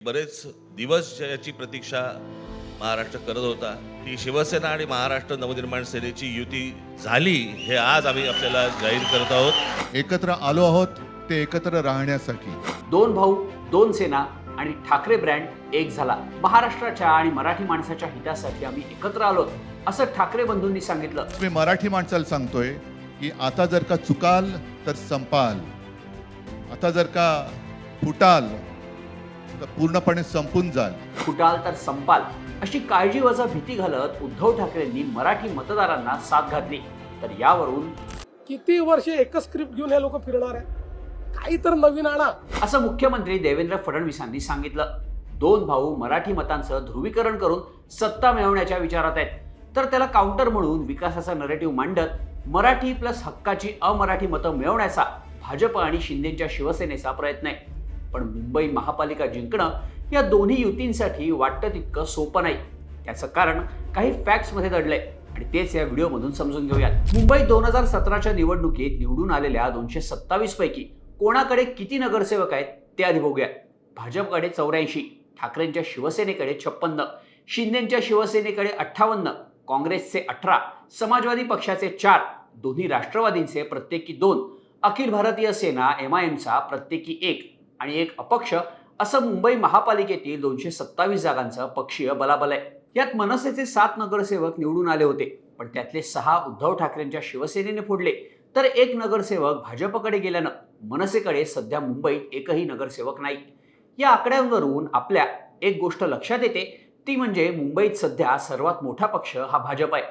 बरेच दिवस याची प्रतीक्षा महाराष्ट्र करत होता की शिवसेना आणि महाराष्ट्र नवनिर्माण सेनेची युती झाली हे आज आम्ही आपल्याला जाहीर करत आहोत. एकत्र आलो आहोत ते एकत्र राहण्यासाठी. दोन भाऊ दोन सेना आणि ठाकरे ब्रँड एक झाला. महाराष्ट्राच्या आणि मराठी माणसाच्या हितासाठी आम्ही एकत्र आलो असं ठाकरे बंधूंनी सांगितलं. मी मराठी माणसाला सांगतोय की आता जर का चुकाल तर संपाल, आता जर का फुटाल तर पूर्णपणे संपून जाल. फुटाल तर संपाल अशी काळजीवजा भीती घालत उद्धव ठाकरेंनी मराठी मतदारांना साथ घातली. तर यावरून किती वर्षे एकच स्क्रिप्ट घेऊन हे लोक फिरणार आहे, काही तर नवीन आणा असं मुख्यमंत्री देवेंद्र फडणवीसांनी सांगितलं. दोन भाऊ मराठी मतांचं ध्रुवीकरण करून सत्ता मिळवण्याच्या विचारात आहेत, तर त्याला काउंटर म्हणून विकासाचा नरेटिव्ह मांडत मराठी प्लस हक्काची अमराठी मतं मिळवण्याचा भाजप आणि शिंदेच्या शिवसेनेचा प्रयत्न आहे. पण मुंबई महापालिका जिंकणं या दोन्ही युतींसाठी वाटतं तितकं सोपं नाही. त्याचं कारण काही फॅक्ट्समध्ये दडलंय आणि तेच या व्हिडिओमधून समजून घेऊयात. मुंबईत 2017च्या निवडणुकीत निवडून आलेल्या 227 पैकी कोणाकडे किती नगरसेवक आहेत ते आधी बघूयात. भाजपकडे 84, ठाकरेंच्या शिवसेनेकडे 56, शिंदेच्या शिवसेनेकडे 58, काँग्रेसचे 18, समाजवादी पक्षाचे 4, दोन्ही राष्ट्रवादींचे प्रत्येकी 2, अखिल भारतीय सेना MIMचा प्रत्येकी 1 आणि 1 अपक्ष असं मुंबई महापालिकेतील 227 जागांचं पक्षीय बलाबल आहे. यात मनसेचे 7 नगरसेवक निवडून आले होते, पण त्यातले 6 उद्धव ठाकरेंच्या शिवसेनेने फोडले, तर 1 नगरसेवक भाजपकडे गेल्यानं मनसेकडे सध्या मुंबईत एकही नगरसेवक नाही. या आकड्यांवरून आपल्या एक गोष्ट लक्षात येते, ती म्हणजे मुंबईत सध्या सर्वात मोठा पक्ष हा भाजप आहे.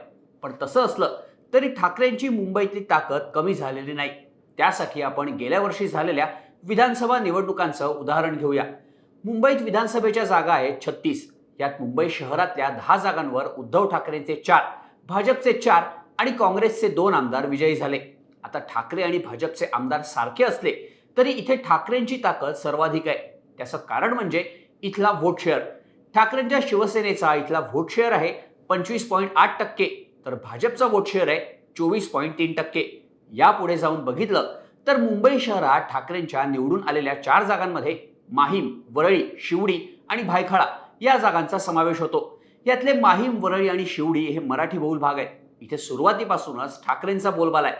पण तसं असलं तरी ठाकरेंची मुंबईतली ताकद कमी झालेली नाही. त्यासाठी आपण गेल्या वर्षी झालेल्या विधानसभा निवडणुकांचं उदाहरण घेऊया. मुंबईत विधानसभेच्या जागा आहेत 36. यात मुंबई शहरातल्या 10 जागांवर उद्धव ठाकरेंचे 4, भाजपचे 4 आणि काँग्रेसचे 2 आमदार विजयी झाले. आता ठाकरे आणि भाजपचे आमदार सारखे असले तरी इथे ठाकरेंची ताकद सर्वाधिक आहे. त्याचं कारण म्हणजे इथला व्होट शेअर. ठाकरेंच्या शिवसेनेचा इथला व्होट शेअर आहे 25.8%, तर भाजपचा व्होट शेअर आहे 24.3%. यापुढे जाऊन बघितलं तर मुंबई शहरात ठाकरेंच्या निवडून आलेल्या 4 जागांमध्ये माहीम, वरळी, शिवडी आणि भायखळा या जागांचा समावेश होतो. यातले माहीम, वरळी आणि शिवडी हे मराठी बहुल भाग आहेत. इथे सुरुवातीपासूनच ठाकरेंचा बोलबाला आहे.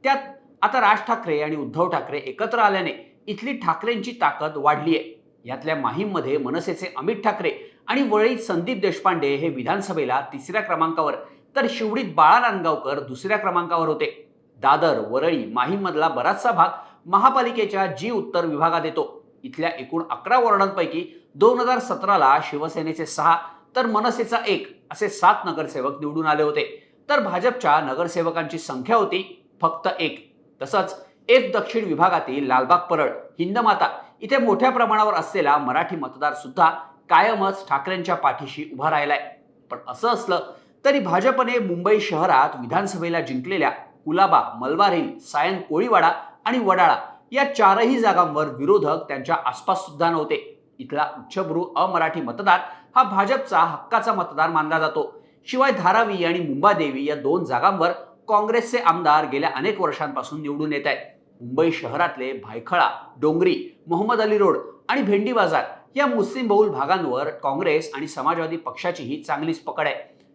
त्यात आता राज ठाकरे आणि उद्धव ठाकरे एकत्र आल्याने इथली ठाकरेंची ताकद वाढली आहे. यातल्या माहीममध्ये मनसेचे अमित ठाकरे आणि वरळीत संदीप देशपांडे हे विधानसभेला 3ऱ्या क्रमांकावर, तर शिवडीत बाळा नांदगावकर 2ऱ्या क्रमांकावर होते. दादर, वरळी, माहीममधला बराचसा भाग महापालिकेच्या जी उत्तर विभागात येतो. इथल्या एकूण 11 वॉर्डांपैकी 2017ला शिवसेनेचे 6 तर मनसेचा 1 असे 7 नगरसेवक निवडून आले होते, तर भाजपच्या नगरसेवकांची संख्या होती फक्त 1. तसंच F दक्षिण विभागातील लालबाग परळ, हिंदमाता इथे मोठ्या प्रमाणावर असलेला मराठी मतदार सुद्धा कायमच ठाकरेंच्या पाठीशी उभा राहिलाय. पण असं असलं तरी भाजपने मुंबई शहरात विधानसभेला जिंकलेल्या कुलाबा, मलबार हिल, सायन, कोळीवाडा आणि वडाळा या 4ही जागांवर विरोधक त्यांच्या आसपास सुद्धा नव्हते. इथला उच्चभ्रू अमराठी मतदार हा भाजपचा हक्काचा मतदार मानला जातो. शिवाय धारावी आणि मुंबादेवी या 2 जागांवर काँग्रेसचे आमदार गेल्या अनेक वर्षांपासून निवडून येत आहेत. मुंबई शहरातले भायखळा, डोंगरी, मोहम्मद अली रोड आणि भेंडी बाजार या मुस्लिम बहुल भागांवर काँग्रेस आणि समाजवादी पक्षाचीही चांगलीच पकड आहे.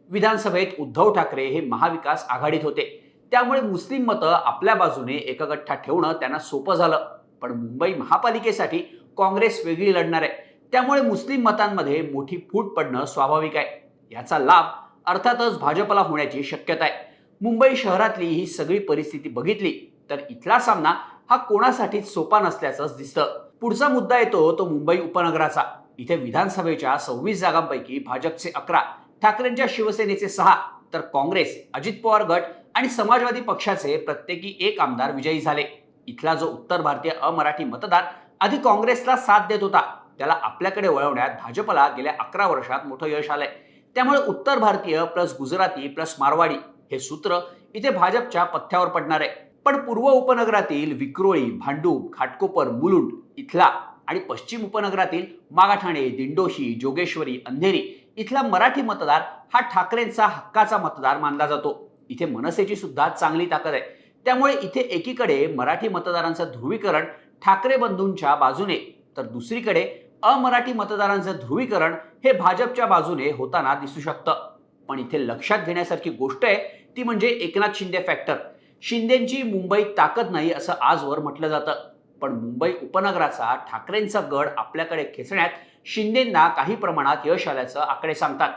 विधानसभेत उद्धव ठाकरे हे महाविकास आघाडीत होते, त्यामुळे मुस्लिम मतं आपल्या बाजूने एकगठ्ठा ठेवणं त्यांना सोपं झालं. पण मुंबई महापालिकेसाठी काँग्रेस वेगळी लढणार आहे, त्यामुळे मुस्लिम मतांमध्ये मोठी फूट पडणं स्वाभाविक आहे. याचा लाभ अर्थातच भाजपला होण्याची शक्यता आहे. मुंबई शहरातली ही सगळी परिस्थिती बघितली तर इथला सामना हा कोणासाठीच सोपा नसल्याचंच दिसतं. पुढचा मुद्दा येतो तो मुंबई उपनगराचा. इथे विधानसभेच्या 26 जागांपैकी भाजपचे 11, ठाकरेंच्या शिवसेनेचे 6, तर काँग्रेस, अजित पवार गट आणि समाजवादी पक्षाचे प्रत्येकी 1 आमदार विजयी झाले. इथला जो उत्तर भारतीय अमराठी मतदार आधी काँग्रेसला साथ देत होता, त्याला आपल्याकडे वळवण्यात भाजपला गेल्या 11 वर्षात मोठं यश आलंय. त्यामुळे उत्तर भारतीय प्लस गुजराती प्लस मारवाडी हे सूत्र इथे भाजपच्या पथ्यावर पडणार आहे. पण पूर्व उपनगरातील विक्रोळी, भांडूप, घाटकोपर, मुलुंड इथला आणि पश्चिम उपनगरातील मागाठाणे, दिंडोशी, जोगेश्वरी, अंधेरी इथला मराठी मतदार हा ठाकरेंचा हक्काचा मतदार मानला जातो. इथे मनसेची सुद्धा चांगली ताकद आहे. त्यामुळे इथे एकीकडे मराठी मतदारांचं ध्रुवीकरण ठाकरे बंधूंच्या बाजूने, तर दुसरीकडे अमराठी मतदारांचं ध्रुवीकरण हे भाजपच्या बाजूने होताना दिसू शकतं. पण इथे लक्षात घेण्यासारखी गोष्ट आहे ती म्हणजे एकनाथ शिंदे फॅक्टर. शिंदेंची मुंबईत ताकद नाही असं आजवर म्हटलं जातं, पण मुंबई उपनगराचा ठाकरेंचा गड आपल्याकडे खेचण्यात शिंदेंना काही प्रमाणात यश आल्याचं आकडे सांगतात.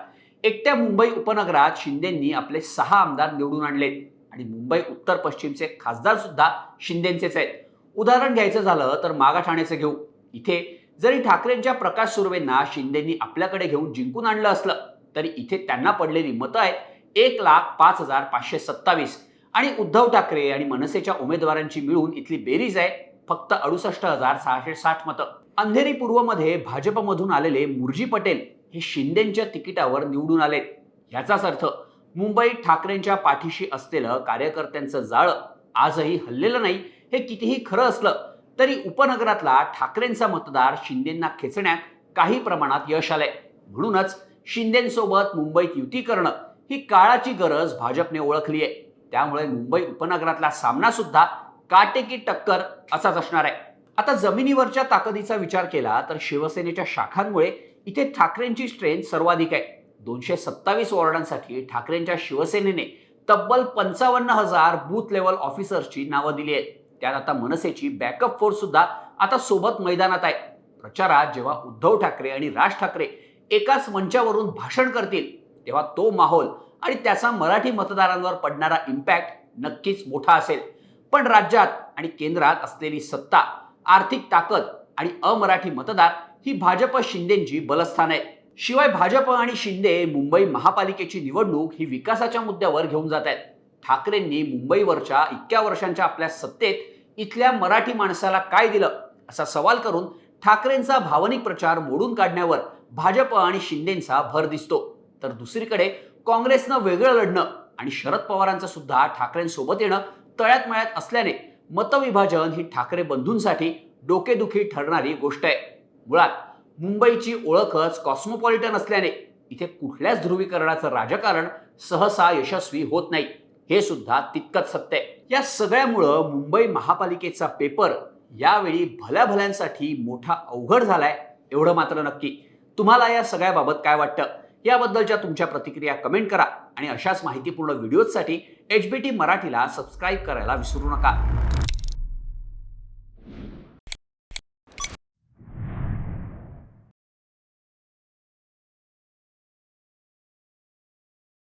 एकट्या मुंबई उपनगरात शिंदेंनी आपले 6 आमदार निवडून आणलेत आणि मुंबई उत्तर पश्चिमचे खासदार सुद्धा शिंदेंचेच आहेत. उदाहरण घ्यायचं झालं तर मागाठाण्याचं घेऊ. इथे जरी ठाकरेंच्या प्रकाश सुर्वेंना शिंदेंनी आपल्याकडे घेऊन जिंकून आणलं असलं तरी इथे त्यांना पडलेली मतं आहेत 1,05,527 आणि उद्धव ठाकरे आणि मनसेच्या उमेदवारांची मिळून इथली बेरीज आहे फक्त 68,660 मतं. अंधेरी पूर्वमध्ये भाजपमधून आलेले मुरजी पटेल हे शिंदेंच्या तिकिटावर निवडून आलेत. याचाच अर्थ मुंबईत ठाकरेंच्या पाठीशी असलेलं कार्यकर्त्यांचं जाळं आजही हललेलं नाही. हे कितीही खरं असलं तरी उपनगरातला ठाकरेंचा मतदार शिंदेंना खेचण्यात काही प्रमाणात यश आलंय. म्हणूनच शिंदेंसोबत मुंबईत युती करणं ही काळाची गरज भाजपने ओळखली आहे. त्यामुळे मुंबई उपनगरातला सामना सुद्धा काटेकी टक्कर असाच असणार आहे. आता जमिनीवरच्या ताकदीचा विचार केला तर शिवसेनेच्या शाखांमुळे इथे ठाकरेंची स्ट्रेंथ सर्वाधिक आहे. 227 वॉर्डांसाठी ठाकरेंच्या शिवसेनेने तब्बल 55,000 बूथ लेवल ऑफिसर्सची नावं दिली आहेत. त्यात आता मनसेची बॅकअप फोर्स सुद्धा आता सोबत मैदानात आहे. प्रचारात जेव्हा उद्धव ठाकरे आणि राज ठाकरे एकाच मंचावरून भाषण करतील तेव्हा तो माहोल आणि त्याचा मराठी मतदारांवर पडणारा इम्पॅक्ट नक्कीच मोठा असेल. पण राज्यात आणि केंद्रात असलेली सत्ता, आर्थिक ताकद आणि अमराठी मतदार ही भाजप शिंदेंची बलस्थान आहेत. शिवाय भाजप आणि शिंदे मुंबई महापालिकेची निवडणूक ही विकासाच्या मुद्द्यावर घेऊन जात आहेत. ठाकरेंनी मुंबईवरच्या इतक्या वर्षांच्या आपल्या सत्तेत इथल्या मराठी माणसाला काय दिलं असा सवाल करून ठाकरेंचा भावनिक प्रचार मोडून काढण्यावर भाजप आणि शिंदेंचा भर दिसतो. तर दुसरीकडे काँग्रेसनं वेगळं लढणं आणि शरद पवारांचं सुद्धा ठाकरेंसोबत येणं तळ्यात मळ्यात असल्याने मतविभाजन ही ठाकरे बंधूंसाठी डोकेदुखी ठरणारी गोष्ट आहे. मुळात मुंबईची ओळखच कॉस्मोपॉलिटन असल्याने इथे कुठल्याच ध्रुवीकरणाचं राजकारण सहसा यशस्वी होत नाही. हे सुद्धा तितकंच सत्य आहे. या सगळ्यामुळं मुंबई महापालिकेचा पेपर यावेळी भल्या भल्यांसाठी मोठा अवघड झालाय एवढं मात्र नक्की. तुम्हाला या सगळ्याबाबत काय वाटतं याबद्दलच्या तुमच्या प्रतिक्रिया कमेंट करा आणि अशाच माहितीपूर्ण व्हिडिओजसाठी HBT मराठीला सबस्क्राईब करायला विसरू नका.